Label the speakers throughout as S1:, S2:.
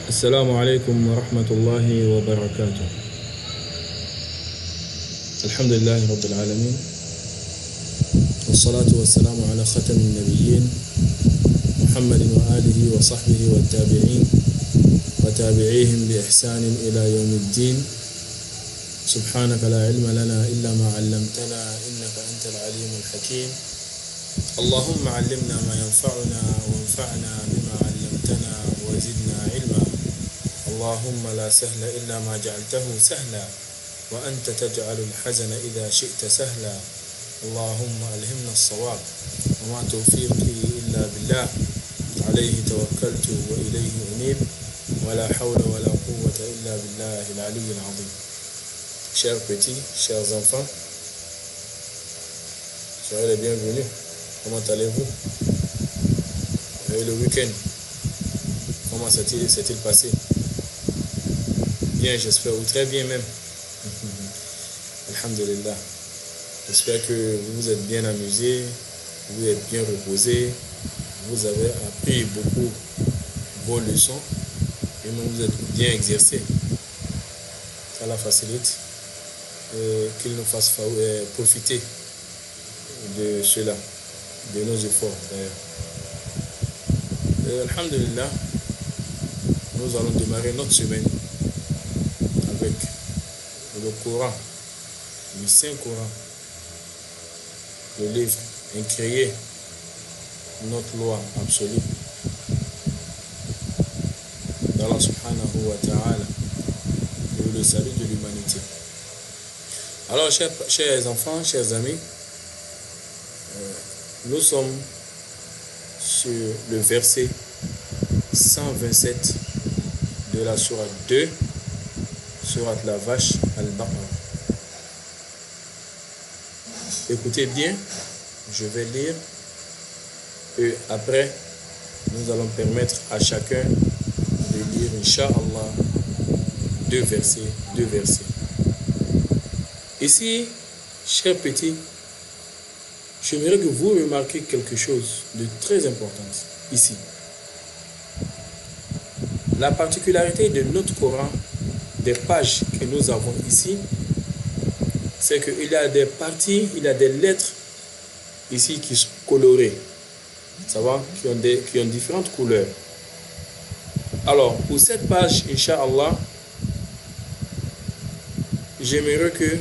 S1: السلام عليكم ورحمة الله وبركاته. الحمد لله رب العالمين، والصلاة والسلام على ختم النبيين محمد وآله وصحبه والتابعين وتابعيهم بإحسان إلى يوم الدين. سبحانك لا علم لنا إلا ما علمتنا إنك أنت العليم الحكيم. اللهم علمنا ما ينفعنا وانفعنا بما علمتنا وزدنا علما. اللهم لا سهل إلا ما جعلته سهلا وأنت تجعل الحزن إذا شئت سهلا. اللهم ألهمنا الصواب وما توفيقي إلا بالله، عليه توكلت وإليه أنيب، ولا حول ولا قوة إلا بالله العلي العظيم. Chers petits, chers enfants, soyez les bienvenus. Comment allez-vous? Et le week-end, comment s'est-il passé? Bien, j'espère, ou très bien même. Alhamdulillah. J'espère que vous vous êtes bien amusés, vous êtes bien reposés, vous avez appris beaucoup vos leçons et même vous êtes bien exercés. Ça la facilite et qu'il nous fasse profiter de cela, de nos efforts d'ailleurs. Alhamdulillah, nous allons démarrer notre semaine avec le Coran, le Saint-Coran, le livre incréé, notre loi absolue d'Allah subhanahu wa ta'ala pour le salut de l'humanité. Alors, chers enfants, chers amis, nous sommes sur le verset 127 de la sourate 2, sourate la vache al-Baqarah. Écoutez bien, je vais lire et après nous allons permettre à chacun de lire, Inch'Allah, deux versets. Ici, chers petits, j'aimerais que vous remarquiez quelque chose de très important ici. La particularité de notre Coran, des pages que nous avons ici, c'est qu'il y a des parties, il y a des lettres ici qui sont colorées, ça va, qui ont différentes couleurs. Alors, pour cette page, Inch'Allah, j'aimerais que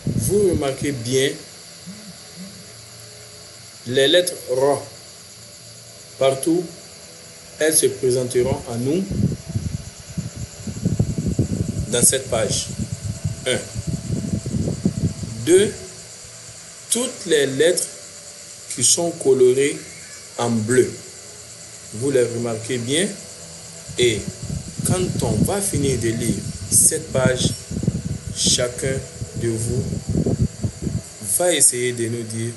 S1: vous remarquez bien les lettres Ra. Partout, elles se présenteront à nous dans cette page. 1. 2. Toutes les lettres qui sont colorées en bleu. Vous les remarquez bien. Et quand on va finir de lire cette page, chacun de vous va essayer de nous dire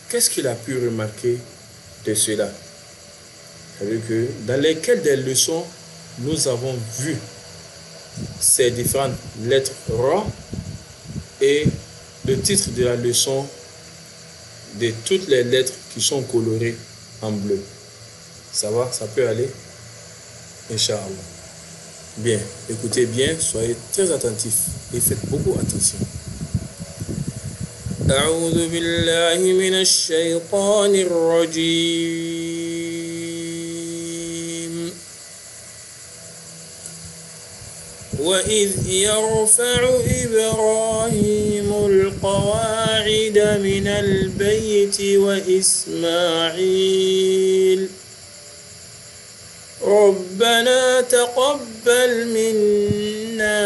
S1: qu'est-ce qu'il a pu remarquer de cela. C'est-à-dire que dans lesquelles des leçons nous avons vu ces différentes lettres Ra et le titre de la leçon de toutes les lettres qui sont colorées en bleu. Ça va? Ça peut aller? Inch'Allah. Bien, écoutez bien, soyez très attentifs et faites beaucoup attention. أعوذ بالله من الشيطان الرجيم. وإذ يرفع إبراهيم القواعد من البيت وإسماعيل ربنا تقبل منا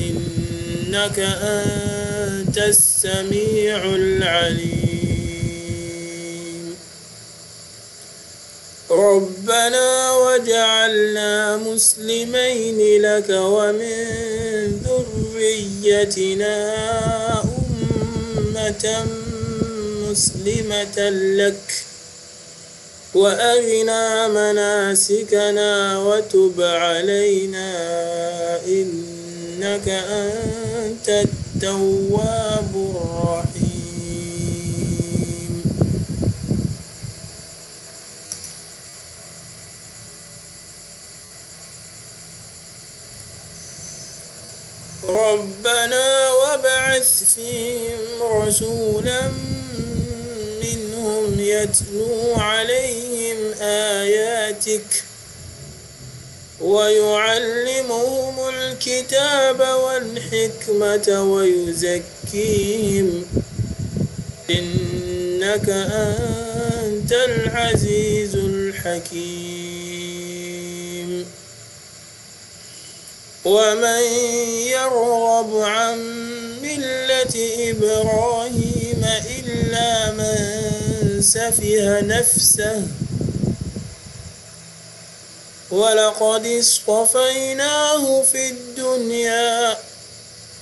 S1: إنك أنت السميع العليم ربنا وجعلنا مسلمين لك ومن ذريتنا أمة مسلمة لك وأرنا مناسكنا وتب علينا إنك أنت التواب الرحيم. ربنا وابعث فيهم رسولا منهم يتلو عليهم آياتك ويعلمهم الكتاب والحكمة ويزكيهم إنك أنت العزيز الحكيم. ومن يرغب عن ملة إبراهيم إلا من سفه نفسه ولقد اصطفيناه في الدنيا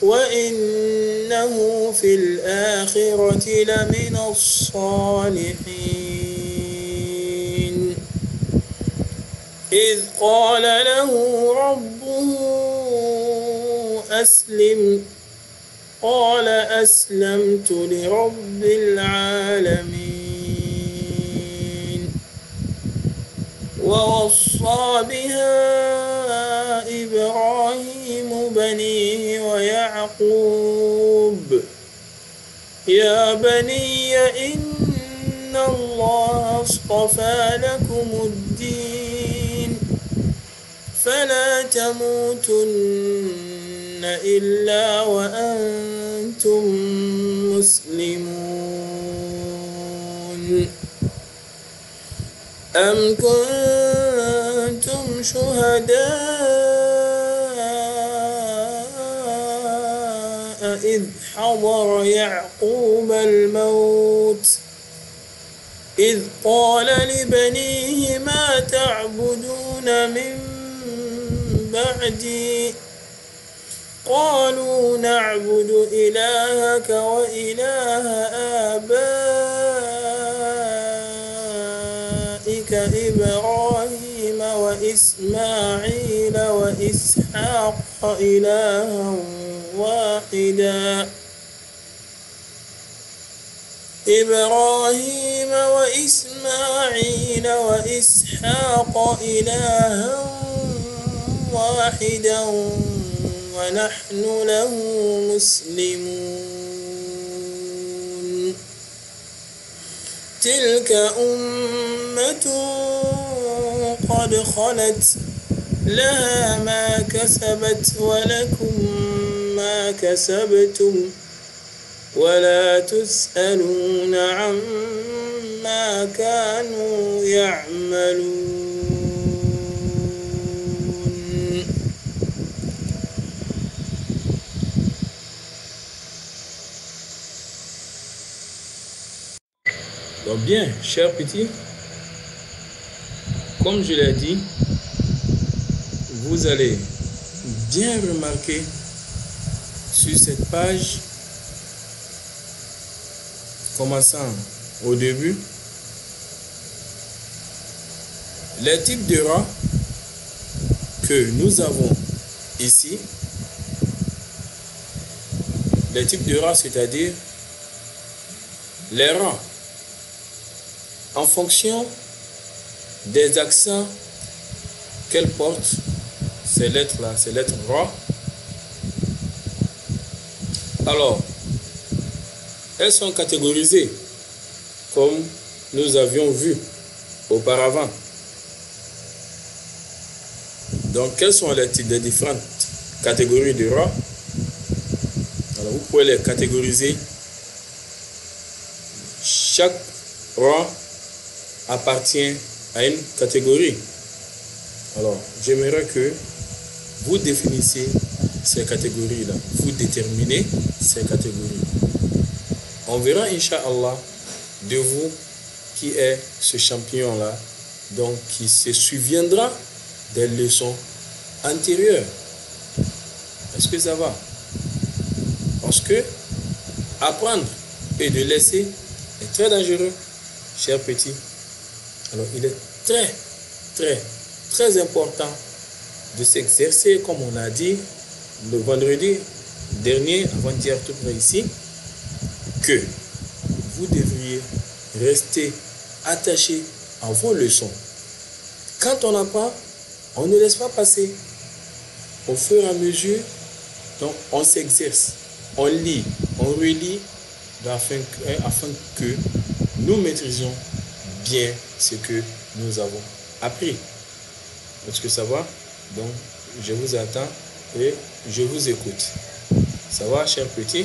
S1: وإنه في الآخرة لمن الصالحين. إذ قال له ربه أسلم قال أسلمت لرب العالمين. ووصى بها إبراهيم بنيه ويعقوب يا بني إن الله اصطفى لكم الدين فلا تموتن إلا وأنتم مسلمون. أم كنتم شهداء إذ حضر يعقوب الموت إذ قال لبنيه ما تعبدون من بعدي قالوا نعبد إلهك وإله آبائك إبراهيم وإسماعيل وإسحاق إلها واحدا إبراهيم وإسماعيل وإسحاق إلها واحدا ونحن له مسلمون. تلك أمة قد خلت لها ما كسبت ولكم ما كسبتم ولا تسألون عما كانوا يعملون. Donc bien, chers petits, comme je l'ai dit, vous allez bien remarquer sur cette page, commençant au début, les types de rangs que nous avons ici, les types de rangs, c'est-à-dire les rangs en fonction des accents qu'elles portent, ces lettres-là, ces lettres rang. Alors, elles sont catégorisées comme nous avions vu auparavant. Donc, quelles sont les différentes catégories de rang? Alors, vous pouvez les catégoriser. Chaque rang appartient à une catégorie. Alors, j'aimerais que vous définissiez ces catégories-là. Vous déterminez ces catégories. On verra, Inch'Allah, de vous qui est ce champion-là, donc qui se souviendra des leçons antérieures. Est-ce que ça va? Parce que apprendre et de laisser est très dangereux, chers petits. Alors, il est très important de s'exercer, comme on a dit le vendredi dernier, avant-hier, tout près ici, que vous devriez rester attaché à vos leçons. Quand on apprend, on ne laisse pas passer. Au fur et à mesure, Donc, on s'exerce, on lit, on relit afin que nous maîtrisions bien ce que nous avons appris. Est-ce que ça va? Donc, je vous attends et je vous écoute. Ça va, chers petits?